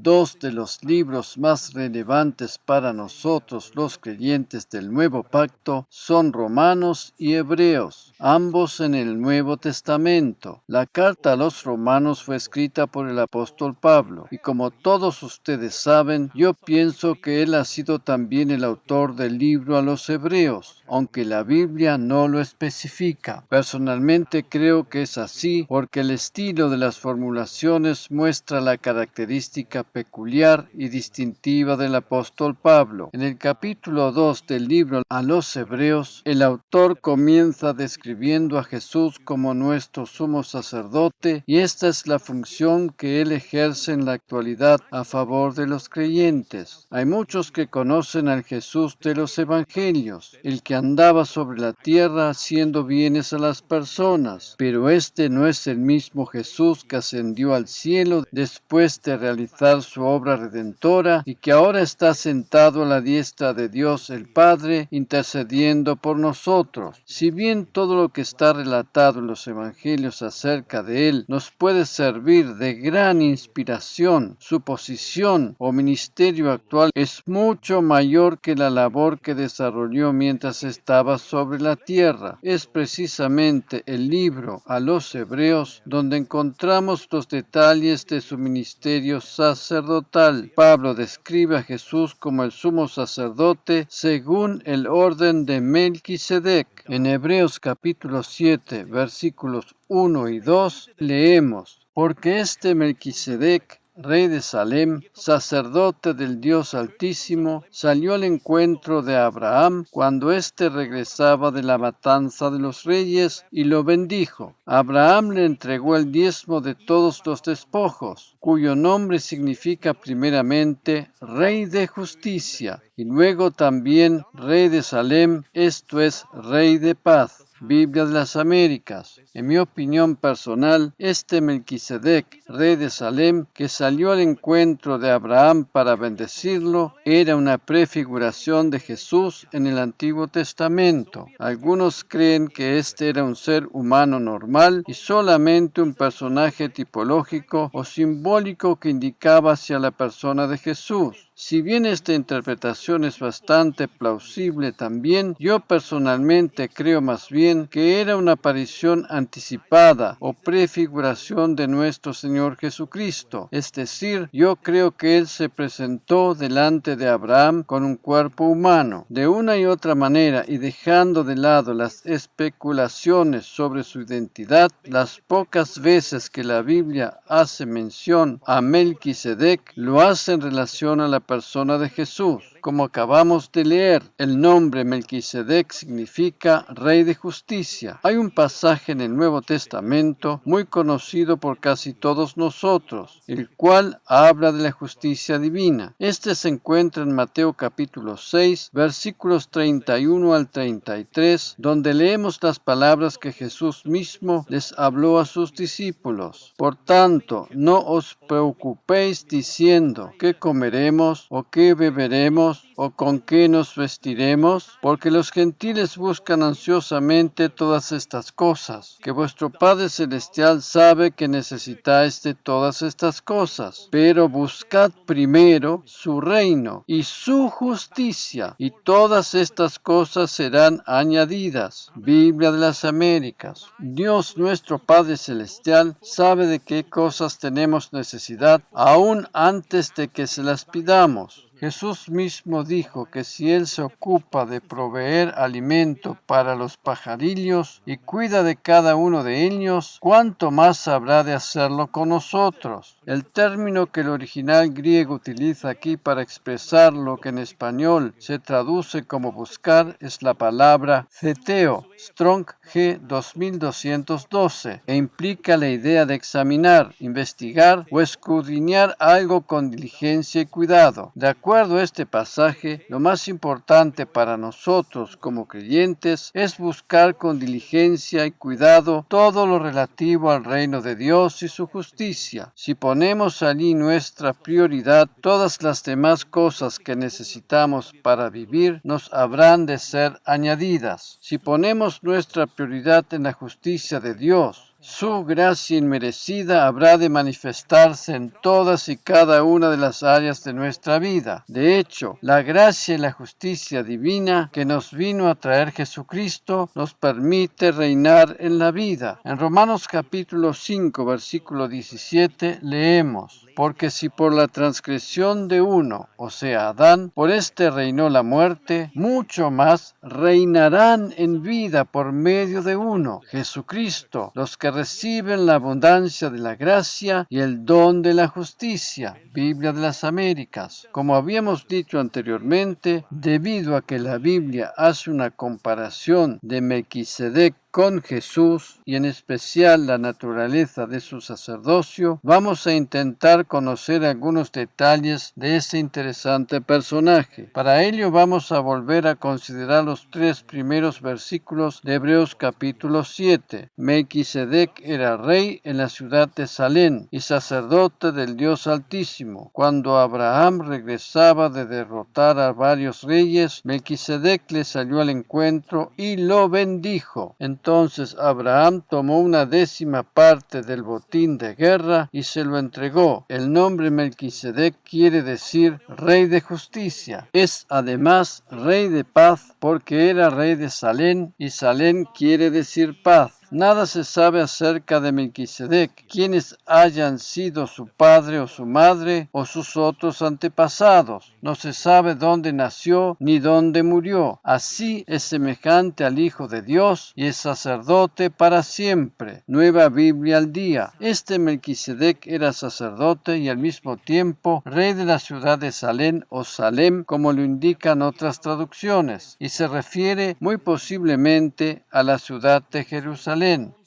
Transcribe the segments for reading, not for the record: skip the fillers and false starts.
dos de los libros más relevantes para nosotros los creyentes del Nuevo Pacto son Romanos y Hebreos, ambos en el Nuevo Testamento. La carta a los Romanos fue escrita por el apóstol Pablo, y como todos ustedes saben, yo pienso que él ha sido también el autor del libro a los Hebreos, aunque la Biblia no lo especifica. Personalmente creo que es así porque el estilo de las formulaciones muestra la característica peculiar y distintiva del apóstol Pablo. En el capítulo 2 del libro a los Hebreos, el autor comienza describiendo a Jesús como nuestro sumo sacerdote, y esta es la función que él ejerce en la actualidad a favor de los creyentes. Hay muchos que conocen al Jesús de los Evangelios, el que andaba sobre la tierra haciendo bienes a las personas, pero este no es el mismo Jesús que ascendió al cielo después de realizar su obra redentora y que ahora está sentado a la diestra de Dios el Padre, intercediendo por nosotros. Si bien todo lo que está relatado en los Evangelios acerca de él nos puede servir de gran inspiración, su posición o ministerio actual es mucho mayor que la labor que desarrolló mientras estaba sobre la tierra. Es precisamente el libro a los Hebreos donde encontramos los detalles de su ministerio sacerdotal. Pablo describe a Jesús como el sumo sacerdote según el orden de Melquisedec. En Hebreos capítulo 7, versículos 1 y 2, leemos: porque este Melquisedec, rey de Salem, sacerdote del Dios Altísimo, salió al encuentro de Abraham cuando éste regresaba de la matanza de los reyes y lo bendijo. Abraham le entregó el diezmo de todos los despojos, cuyo nombre significa primeramente Rey de Justicia, y luego también Rey de Salem, esto es, Rey de Paz. Biblia de las Américas. En mi opinión personal, este Melquisedec, rey de Salem, que salió al encuentro de Abraham para bendecirlo, era una prefiguración de Jesús en el Antiguo Testamento. Algunos creen que este era un ser humano normal y solamente un personaje tipológico o simbólico que indicaba hacia la persona de Jesús. Si bien esta interpretación es bastante plausible también, yo personalmente creo más bien que era una aparición anticipada o prefiguración de nuestro Señor Jesucristo. Es decir, yo creo que Él se presentó delante de Abraham con un cuerpo humano. De una y otra manera, y dejando de lado las especulaciones sobre su identidad, las pocas veces que la Biblia hace mención a Melquisedec, lo hace en relación a la persona de Jesús. Como acabamos de leer, el nombre Melquisedec significa Rey de Justicia. Hay un pasaje en el Nuevo Testamento muy conocido por casi todos nosotros, el cual habla de la justicia divina. Este se encuentra en Mateo capítulo 6, versículos 31 al 33, donde leemos las palabras que Jesús mismo les habló a sus discípulos. Por tanto, no os preocupéis diciendo qué comeremos o qué beberemos o con qué nos vestiremos, porque los gentiles buscan ansiosamente todas estas cosas, que vuestro Padre Celestial sabe que necesitáis de todas estas cosas. Pero buscad primero su reino y su justicia, y todas estas cosas serán añadidas. Biblia de las Américas. Dios nuestro Padre Celestial sabe de qué cosas tenemos necesidad aún antes de que se las pidamos. Jesús mismo dijo que si Él se ocupa de proveer alimento para los pajarillos y cuida de cada uno de ellos, ¿cuánto más habrá de hacerlo con nosotros? El término que el original griego utiliza aquí para expresar lo que en español se traduce como buscar es la palabra zeteo, Strong G 2212, e implica la idea de examinar, investigar o escudriñar algo con diligencia y cuidado. De acuerdo a este pasaje, lo más importante para nosotros como creyentes es buscar con diligencia y cuidado todo lo relativo al reino de Dios y su justicia. Si ponemos allí nuestra prioridad, todas las demás cosas que necesitamos para vivir nos habrán de ser añadidas. Si ponemos nuestra prioridad en la justicia de Dios, Su gracia inmerecida habrá de manifestarse en todas y cada una de las áreas de nuestra vida. De hecho, la gracia y la justicia divina que nos vino a traer Jesucristo nos permite reinar en la vida. En Romanos capítulo 5, versículo 17, leemos: porque si por la transgresión de uno, o sea, Adán, por este reinó la muerte, mucho más reinarán en vida por medio de uno, Jesucristo, los que reciben la abundancia de la gracia y el don de la justicia. Biblia de las Américas. Como habíamos dicho anteriormente, debido a que la Biblia hace una comparación de Melquisedec con Jesús y en especial la naturaleza de su sacerdocio, vamos a intentar conocer algunos detalles de este interesante personaje. Para ello vamos a volver a considerar los 3 primeros versículos de Hebreos capítulo 7. Melquisedec era rey en la ciudad de Salem y sacerdote del Dios Altísimo. Cuando Abraham regresaba de derrotar a varios reyes, Melquisedec le salió al encuentro y lo bendijo. Entonces Abraham tomó una 10ª parte del botín de guerra y se lo entregó. El nombre Melquisedec quiere decir rey de justicia. Es además rey de paz porque era rey de Salem y Salem quiere decir paz. Nada se sabe acerca de Melquisedec, quienes hayan sido su padre o su madre o sus otros antepasados. No se sabe dónde nació ni dónde murió. Así es semejante al Hijo de Dios y es sacerdote para siempre. Nueva Biblia al día. Este Melquisedec era sacerdote y al mismo tiempo rey de la ciudad de Salem o Salem, como lo indican otras traducciones, y se refiere muy posiblemente a la ciudad de Jerusalén.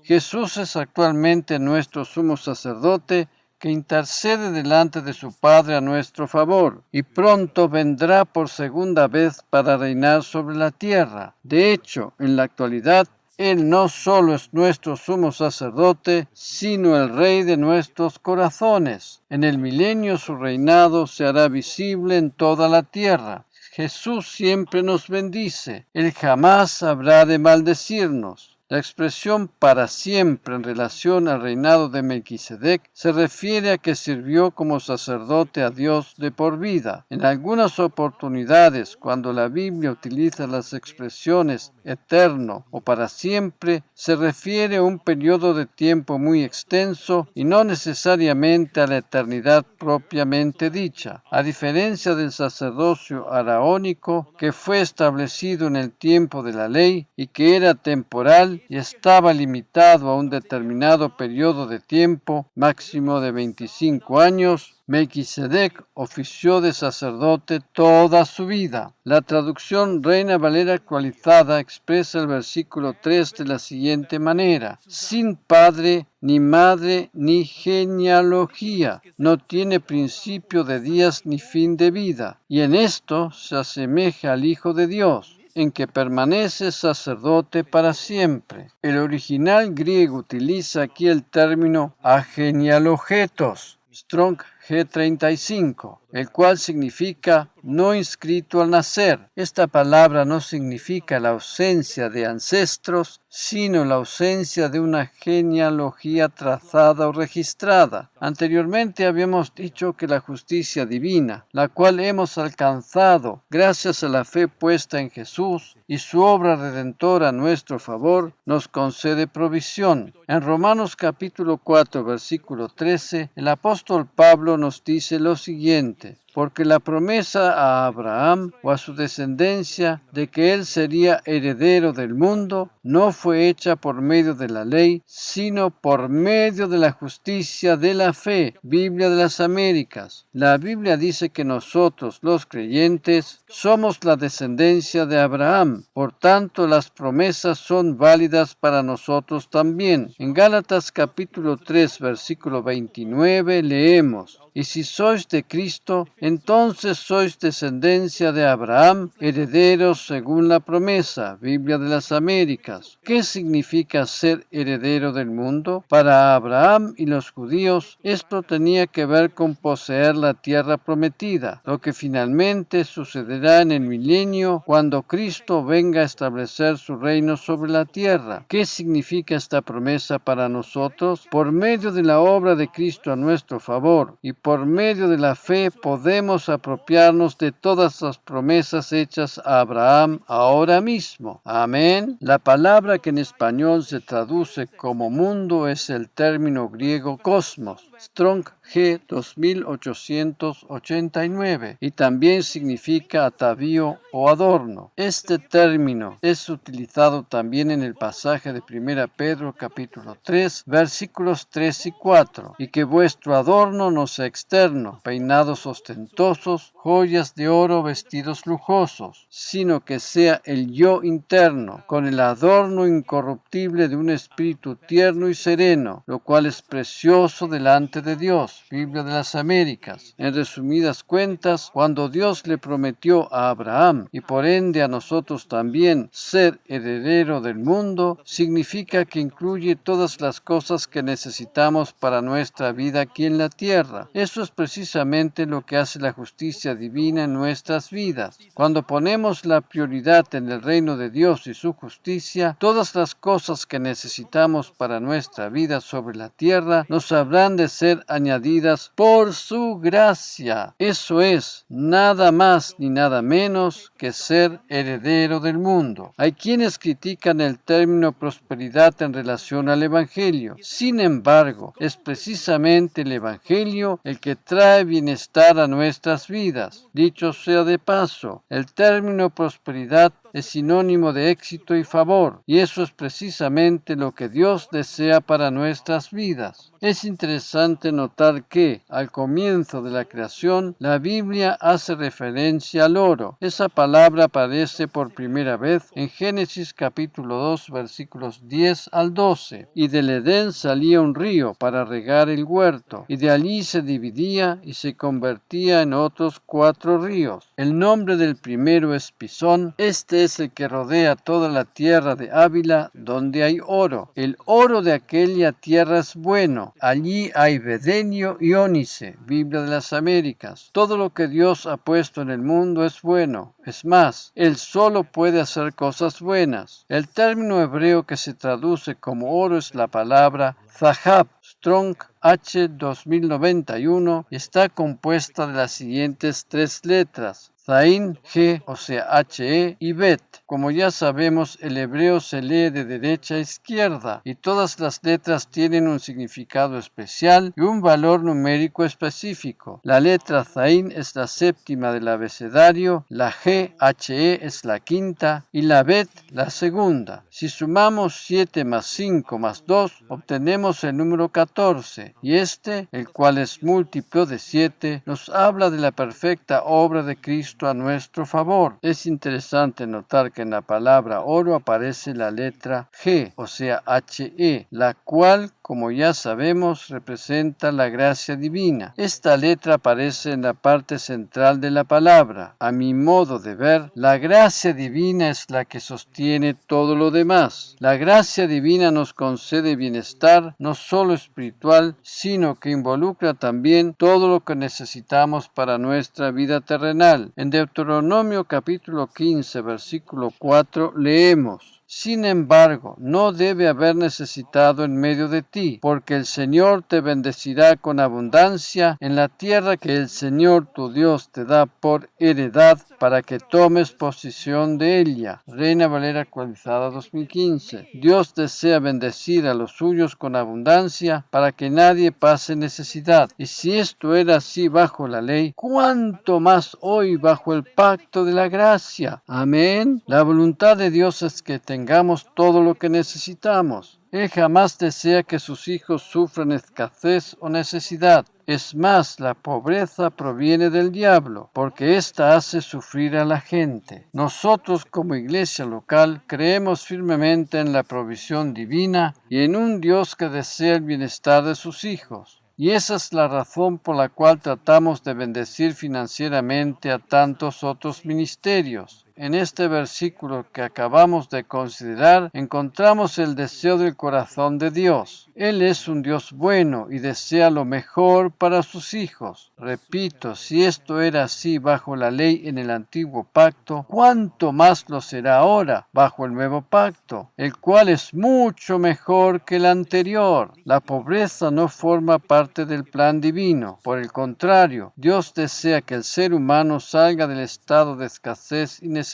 Jesús es actualmente nuestro sumo sacerdote que intercede delante de su Padre a nuestro favor, y pronto vendrá por segunda vez para reinar sobre la tierra. De hecho, en la actualidad, Él no solo es nuestro sumo sacerdote, sino el Rey de nuestros corazones. En el milenio su reinado se hará visible en toda la tierra. Jesús siempre nos bendice. Él jamás habrá de maldecirnos. La expresión para siempre en relación al reinado de Melquisedec se refiere a que sirvió como sacerdote a Dios de por vida. En algunas oportunidades, cuando la Biblia utiliza las expresiones eterno o para siempre, se refiere a un periodo de tiempo muy extenso y no necesariamente a la eternidad propiamente dicha. A diferencia del sacerdocio araónico, que fue establecido en el tiempo de la ley y que era temporal, y estaba limitado a un determinado periodo de tiempo, máximo de 25 años, Melquisedec ofició de sacerdote toda su vida. La traducción Reina Valera actualizada expresa el versículo 3 de la siguiente manera: sin padre, ni madre, ni genealogía, no tiene principio de días ni fin de vida, y en esto se asemeja al Hijo de Dios, en que permanece sacerdote para siempre. El original griego utiliza aquí el término agenialogetos, Strong G35, el cual significa no inscrito al nacer. Esta palabra no significa la ausencia de ancestros, sino la ausencia de una genealogía trazada o registrada. Anteriormente habíamos dicho que la justicia divina, la cual hemos alcanzado gracias a la fe puesta en Jesús y su obra redentora a nuestro favor, nos concede provisión. En Romanos capítulo 4, versículo 13, el apóstol Pablo nos dice lo siguiente: porque la promesa a Abraham o a su descendencia de que él sería heredero del mundo no fue hecha por medio de la ley, sino por medio de la justicia de la fe. Biblia de las Américas. La Biblia dice que nosotros, los creyentes, somos la descendencia de Abraham. Por tanto, las promesas son válidas para nosotros también. En Gálatas capítulo 3, versículo 29 leemos: Y si sois de Cristo, entonces sois descendencia de Abraham, herederos según la promesa. Biblia de las Américas. ¿Qué significa ser heredero del mundo? Para Abraham y los judíos, esto tenía que ver con poseer la tierra prometida, lo que finalmente sucederá en el milenio cuando Cristo venga a establecer su reino sobre la tierra. ¿Qué significa esta promesa para nosotros? Por medio de la obra de Cristo a nuestro favor y por medio de la fe podemos apropiarnos de todas las promesas hechas a Abraham ahora mismo. Amén. La palabra que en español se traduce como mundo es el término griego cosmos, Strong G 2889, y también significa atavío o adorno. Este término es utilizado también en el pasaje de 1 Pedro capítulo 3, versículos 3 y 4, y que vuestro adorno no sea externo, peinados ostentosos, joyas de oro, vestidos lujosos, sino que sea el yo interno, con el adorno incorruptible de un espíritu tierno y sereno, lo cual es precioso delante de Dios. Biblia de las Américas. En resumidas cuentas, cuando Dios le prometió a Abraham y por ende a nosotros también ser heredero del mundo, significa que incluye todas las cosas que necesitamos para nuestra vida aquí en la tierra. Eso es precisamente lo que hace la justicia divina en nuestras vidas. Cuando ponemos la prioridad en el reino de Dios y su justicia, todas las cosas que necesitamos para nuestra vida sobre la tierra nos habrán de ser añadidas por su gracia. Eso es, nada más ni nada menos que ser heredero del mundo. Hay quienes critican el término prosperidad en relación al Evangelio. Sin embargo, es precisamente el Evangelio el que trae bienestar a nuestras vidas. Dicho sea de paso, el término prosperidad es sinónimo de éxito y favor, y eso es precisamente lo que Dios desea para nuestras vidas. Es interesante notar que, al comienzo de la creación, la Biblia hace referencia al oro. Esa palabra aparece por primera vez en Génesis capítulo 2, versículos 10 al 12. Y del Edén salía un río para regar el huerto, y de allí se dividía y se convertía en otros 4 ríos. El nombre del primero es Pisón. Este es el que rodea toda la tierra de Ávila, donde hay oro. El oro de aquella tierra es bueno. Allí hay bedelio y ónice. Biblia de las Américas. Todo lo que Dios ha puesto en el mundo es bueno. Es más, Él solo puede hacer cosas buenas. El término hebreo que se traduce como oro es la palabra zahab. Strong H 2091 está compuesta de las siguientes 3 letras. Zain, G, o sea, H-E, y Bet. Como ya sabemos, el hebreo se lee de derecha a izquierda y todas las letras tienen un significado especial y un valor numérico específico. La letra Zain es la séptima del abecedario, la G, H-E es la quinta y la Bet la segunda. Si sumamos 7 más 5 más 2, obtenemos el número 14 y este, el cual es múltiplo de 7, nos habla de la perfecta obra de Cristo a nuestro favor. Es interesante notar que en la palabra oro aparece la letra G, o sea, H-E, la cual, como ya sabemos, representa la gracia divina. Esta letra aparece en la parte central de la palabra. A mi modo de ver, la gracia divina es la que sostiene todo lo demás. La gracia divina nos concede bienestar, no solo espiritual, sino que involucra también todo lo que necesitamos para nuestra vida terrenal. En Deuteronomio capítulo 15, versículo 4, leemos: Sin embargo, no debe haber necesitado en medio de ti, porque el Señor te bendecirá con abundancia en la tierra que el Señor tu Dios te da por heredad para que tomes posesión de ella. Reina Valera actualizada 2015. Dios desea bendecir a los suyos con abundancia para que nadie pase necesidad. Y si esto era así bajo la ley, ¿cuánto más hoy bajo el pacto de la gracia? Amén. La voluntad de Dios es que tengamos todo lo que necesitamos. Él jamás desea que sus hijos sufran escasez o necesidad. Es más, la pobreza proviene del diablo, porque ésta hace sufrir a la gente. Nosotros, como iglesia local, creemos firmemente en la provisión divina y en un Dios que desea el bienestar de sus hijos. Y esa es la razón por la cual tratamos de bendecir financieramente a tantos otros ministerios. En este versículo que acabamos de considerar, encontramos el deseo del corazón de Dios. Él es un Dios bueno y desea lo mejor para sus hijos. Repito, si esto era así bajo la ley en el antiguo pacto, ¿cuánto más lo será ahora bajo el nuevo pacto, el cual es mucho mejor que el anterior? La pobreza no forma parte del plan divino. Por el contrario, Dios desea que el ser humano salga del estado de escasez y necesidad.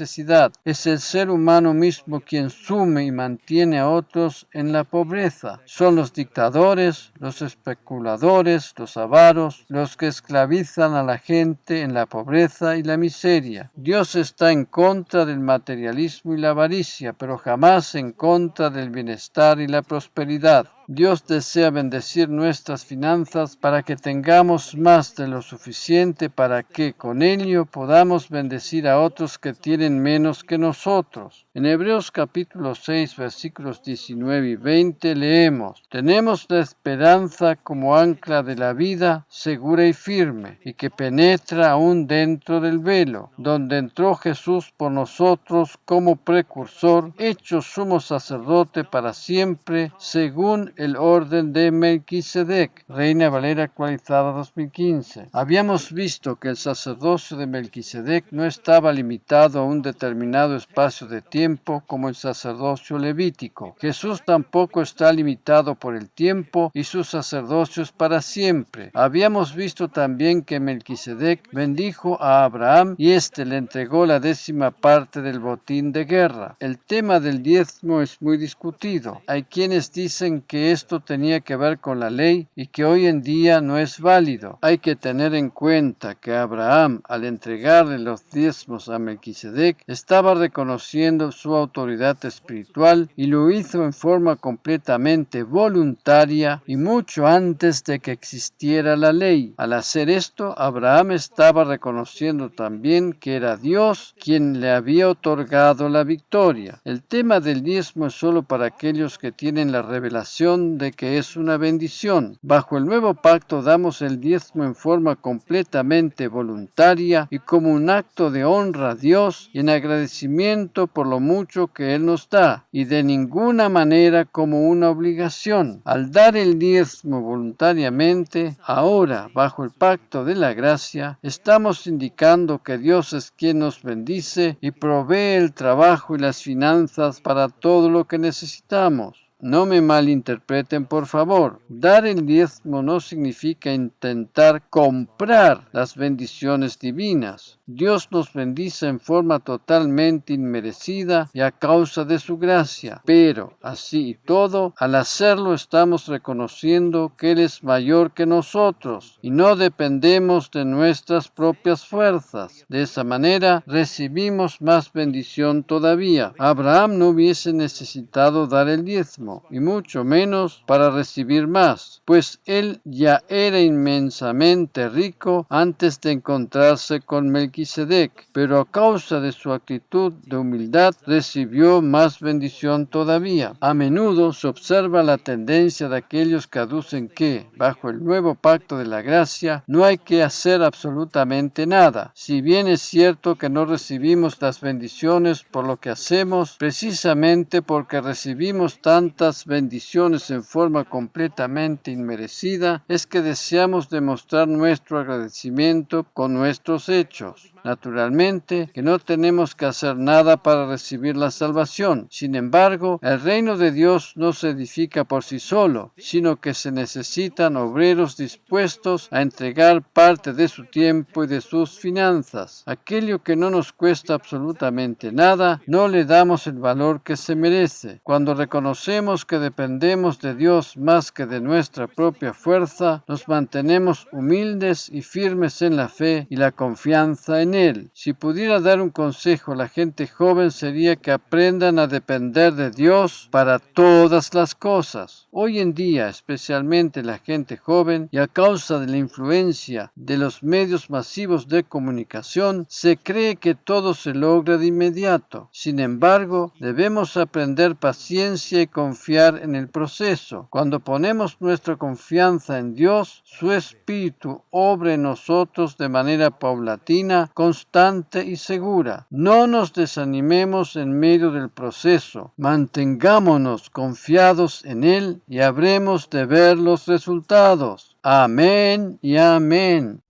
Es el ser humano mismo quien sume y mantiene a otros en la pobreza. Son los dictadores, los especuladores, los avaros, los que esclavizan a la gente en la pobreza y la miseria. Dios está en contra del materialismo y la avaricia, pero jamás en contra del bienestar y la prosperidad. Dios desea bendecir nuestras finanzas para que tengamos más de lo suficiente para que con ello podamos bendecir a otros que tienen menos que nosotros. En Hebreos capítulo 6 versículos 19 y 20 leemos: tenemos la esperanza como ancla de la vida, segura y firme, y que penetra aún dentro del velo, donde entró Jesús por nosotros como precursor, hecho sumo sacerdote para siempre, según el orden de Melquisedec. Reina Valera actualizada 2015. Habíamos visto que el sacerdocio de Melquisedec no estaba limitado a un determinado espacio de tiempo como el sacerdocio levítico. Jesús tampoco está limitado por el tiempo y su sacerdocio es para siempre. Habíamos visto también que Melquisedec bendijo a Abraham y éste le entregó la 10ª parte del botín de guerra. El tema del diezmo es muy discutido. Hay quienes dicen que esto tenía que ver con la ley y que hoy en día no es válido. Hay que tener en cuenta que Abraham, al entregarle los diezmos a Melquisedec, estaba reconociendo su autoridad espiritual y lo hizo en forma completamente voluntaria y mucho antes de que existiera la ley. Al hacer esto, Abraham estaba reconociendo también que era Dios quien le había otorgado la victoria. El tema del diezmo es solo para aquellos que tienen la revelación de que es una bendición. Bajo el nuevo pacto damos el diezmo en forma completamente voluntaria y como un acto de honra a Dios y en agradecimiento por lo mucho que Él nos da, y de ninguna manera como una obligación. Al dar el diezmo voluntariamente, ahora bajo el pacto de la gracia, estamos indicando que Dios es quien nos bendice y provee el trabajo y las finanzas para todo lo que necesitamos. No me malinterpreten, por favor. Dar el diezmo no significa intentar comprar las bendiciones divinas. Dios nos bendice en forma totalmente inmerecida y a causa de su gracia. Pero, así y todo, al hacerlo estamos reconociendo que Él es mayor que nosotros y no dependemos de nuestras propias fuerzas. De esa manera, recibimos más bendición todavía. Abraham no hubiese necesitado dar el diezmo, y mucho menos para recibir más, pues él ya era inmensamente rico antes de encontrarse con Melquisedec, pero a causa de su actitud de humildad recibió más bendición todavía. A menudo se observa la tendencia de aquellos que aducen que, bajo el nuevo pacto de la gracia, no hay que hacer absolutamente nada. Si bien es cierto que no recibimos las bendiciones por lo que hacemos, precisamente porque recibimos tantas bendiciones en forma completamente inmerecida, es que deseamos demostrar nuestro agradecimiento con nuestros hechos. Naturalmente que no tenemos que hacer nada para recibir la salvación. Sin embargo, el reino de Dios no se edifica por sí solo, sino que se necesitan obreros dispuestos a entregar parte de su tiempo y de sus finanzas. Aquello que no nos cuesta absolutamente nada, no le damos el valor que se merece. Cuando reconocemos que dependemos de Dios más que de nuestra propia fuerza, nos mantenemos humildes y firmes en la fe y la confianza en en Él. Si pudiera dar un consejo a la gente joven sería que aprendan a depender de Dios para todas las cosas. Hoy en día, especialmente la gente joven, y a causa de la influencia de los medios masivos de comunicación, se cree que todo se logra de inmediato. Sin embargo, debemos aprender paciencia y confiar en el proceso. Cuando ponemos nuestra confianza en Dios, su Espíritu obra en nosotros de manera paulatina, constante y segura. No nos desanimemos en medio del proceso. Mantengámonos confiados en Él y habremos de ver los resultados. Amén y amén.